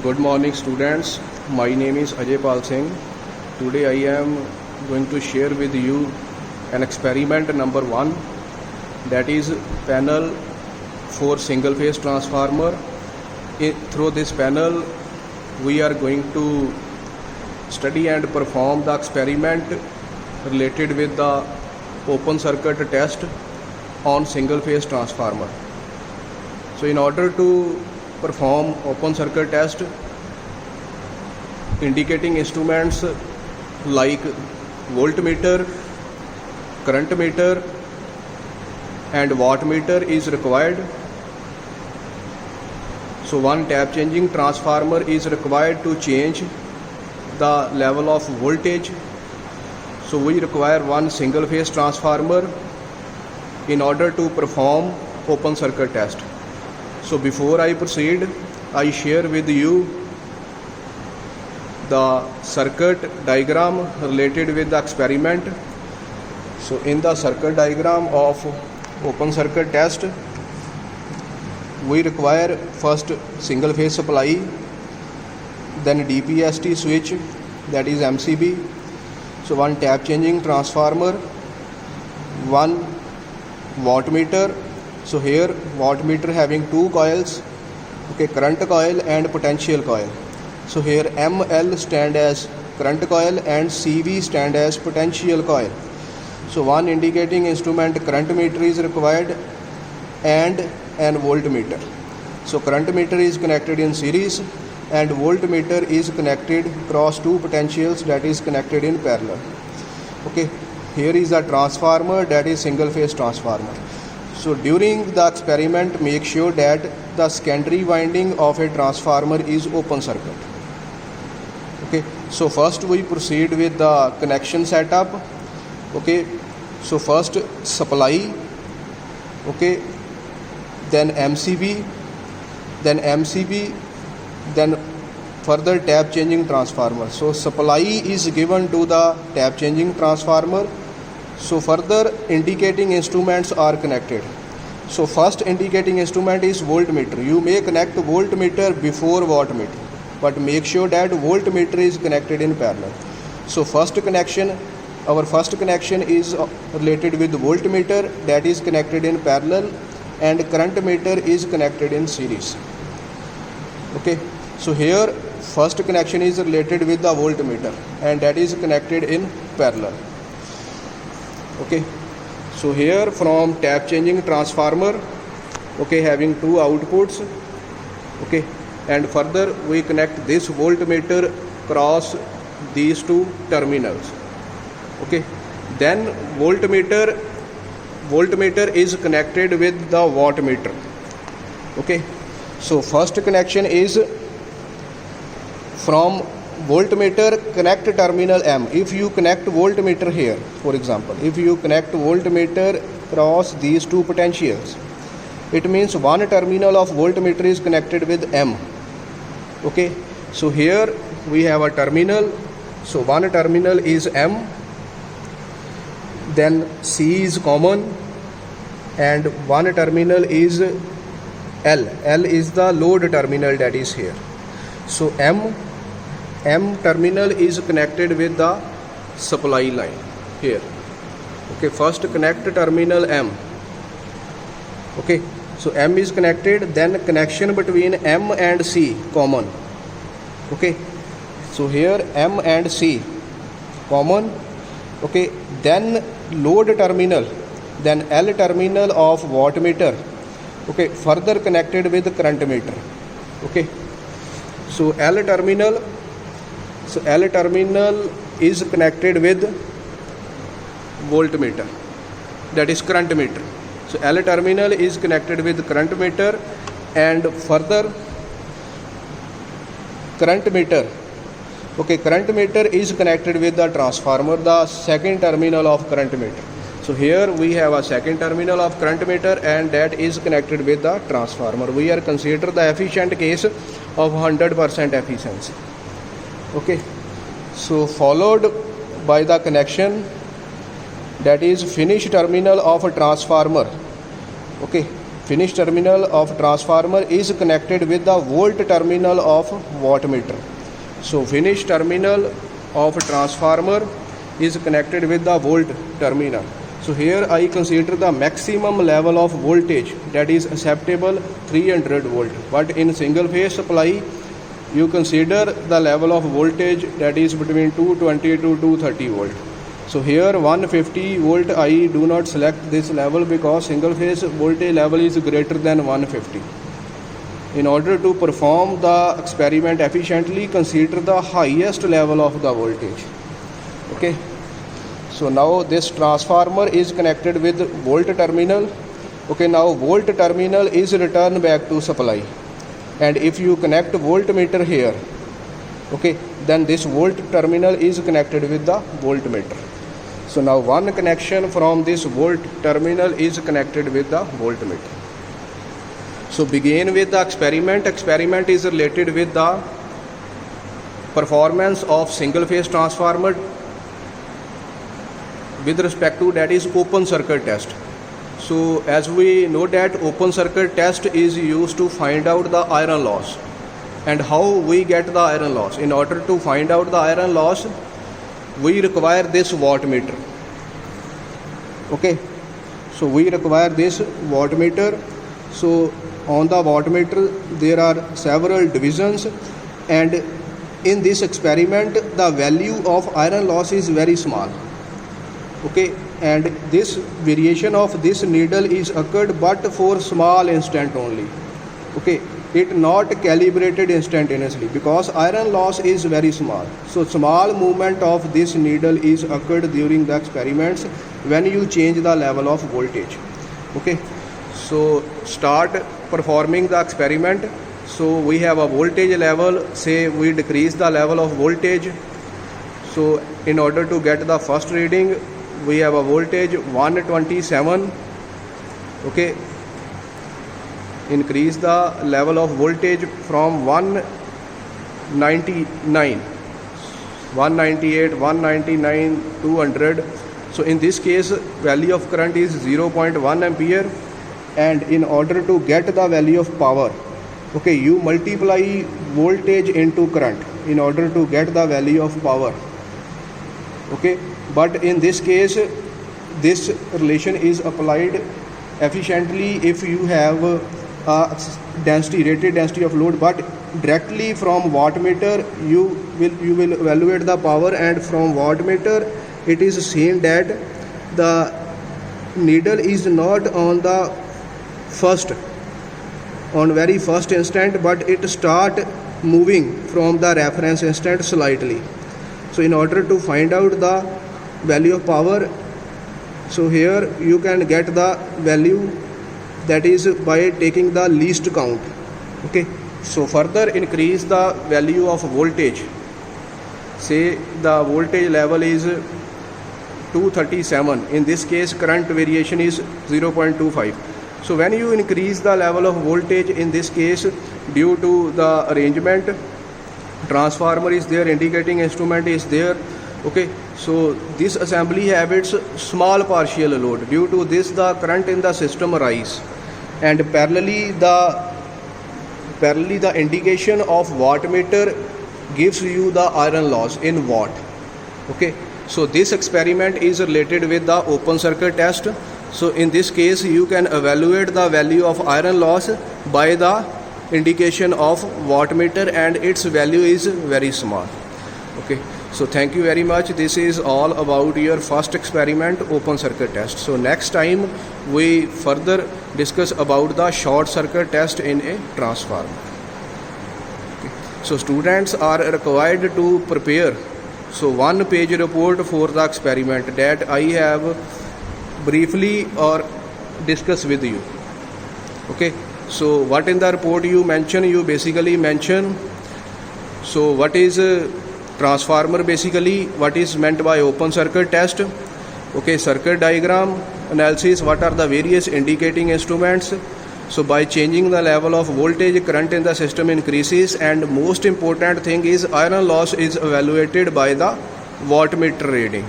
Good morning students. My name is Ajay Pal Singh. Today I am going to share with you an experiment number 1, that is panel for single phase transformer. Through this panel we are going to study and perform the experiment related with the open circuit test on single phase transformer. So in order to perform open circuit test, indicating instruments like voltmeter, current meter and wattmeter is required. So one tap changing transformer is required to change the level of voltage. So we require one single phase transformer in order to perform open circuit test. So before I proceed, I share with you the circuit diagram related with the experiment. So in the circuit diagram of open circuit test, we require first single phase supply, then DPST switch, that is MCB. So one tap changing transformer, one wattmeter. So here wattmeter having two coils, current coil and potential coil. So here ML stand as current coil and CV stand as potential coil. So one indicating instrument current meter is required and an voltmeter. So current meter is connected in series and voltmeter is connected across two potentials, that is connected in parallel. Here is a transformer, that is single phase transformer. So during the experiment, make sure that the secondary winding of a transformer is open circuit. So first we proceed with the connection setup. So first supply, then MCB, then further tap changing transformer. So supply is given to the tap changing transformer. So further indicating instruments are connected. So first indicating instrument is voltmeter. You may connect voltmeter before wattmeter, but make sure that voltmeter is connected in parallel. So our first connection is related with voltmeter, that is connected in parallel, and current meter is connected in series. So here first connection is related with the voltmeter and that is connected in parallel. So here from tap changing transformer, having two outputs, and further we connect this voltmeter across these two terminals. Then voltmeter is connected with the wattmeter. So first connection is from voltmeter connect terminal M. If you connect voltmeter here, for example, if you connect voltmeter across these two potentials, it means one terminal of voltmeter is connected with M. So here we have a terminal. So one terminal is M, then C is common, and one terminal is L. L is the load terminal, that is here. So M terminal is connected with the supply line here. First connect terminal M. So M is connected, then connection between M and C common. So here M and C common. Then load terminal, then L terminal of wattmeter, further connected with current meter. So L terminal is connected with voltmeter, that is current meter. So L terminal is connected with current meter and further current meter. Current meter is connected with the transformer, the second terminal of current meter. So here we have a second terminal of current meter and that is connected with the transformer. We are consider the efficient case of 100% efficiency. So followed by the connection, that is finish terminal of a transformer. Finish terminal of transformer is connected with the volt terminal of wattmeter. So finish terminal of transformer is connected with the volt terminal. So here I consider the maximum level of voltage that is acceptable 300 volt. But in single phase supply you consider the level of voltage that is between 220 to 230 volt. So here 150 volt I do not select this level because single phase voltage level is greater than 150. In order to perform the experiment efficiently, consider the highest level of the voltage. Okay. So now this transformer is connected with volt terminal. Okay, now volt terminal is returned back to supply. And if you connect voltmeter here, okay, then this volt terminal is connected with the voltmeter. So now one connection from this volt terminal is connected with the voltmeter. So begin with the experiment. Experiment is related with the performance of single phase transformer with respect to that is open circuit test. So as we know that open circuit test is used to find out the iron loss. And how we get the iron loss? In order to find out the iron loss, we require this wattmeter. Okay, so we require this wattmeter. So on the wattmeter there are several divisions, and in this experiment the value of iron loss is very small. Okay, and this variation of this needle is occurred but for small instant only. Okay, it not calibrated instantaneously because iron loss is very small. So small movement of this needle is occurred during the experiments when you change the level of voltage. Okay, so start performing the experiment. So we have a voltage level, say we decrease the level of voltage. So in order to get the first reading, we have a voltage 127. Okay, increase the level of voltage from 199, 198, 199, 200. So in this case value of current is 0.1 ampere, and in order to get the value of power, okay, you multiply voltage into current in order to get the value of power. Okay, but in this case this relation is applied efficiently if you have a density, rated density of load, but directly from wattmeter you will evaluate the power, and from wattmeter it is seen that the needle is not on the very first instant, but it start moving from the reference instant slightly. So in order to find out the value of power, so here you can get the value, that is by taking the least count. Okay, so further increase the value of voltage. Say the voltage level is 237. In this case current variation is 0.25. So when you increase the level of voltage, in this case due to the arrangement, transformer is there, indicating instrument is there. Okay, so this assembly have its small partial load. Due to this the current in the system rise, and parallelly the indication of wattmeter gives you the iron loss in watt. Okay, so this experiment is related with the open circuit test. So in this case you can evaluate the value of iron loss by the indication of wattmeter, and its value is very small. Okay, so thank you very much. This is all about your first experiment, open circuit test. So next time we further discuss about the short circuit test in a transformer. Okay. So students are required to prepare so 1-page report for the experiment that I have briefly or discuss with you. Okay, so what in the report you mention, you basically mention so what is transformer, basically what is meant by open circuit test. Okay, circuit diagram analysis, what are the various indicating instruments. So by changing the level of voltage, current in the system increases, and most important thing is iron loss is evaluated by the wattmeter reading.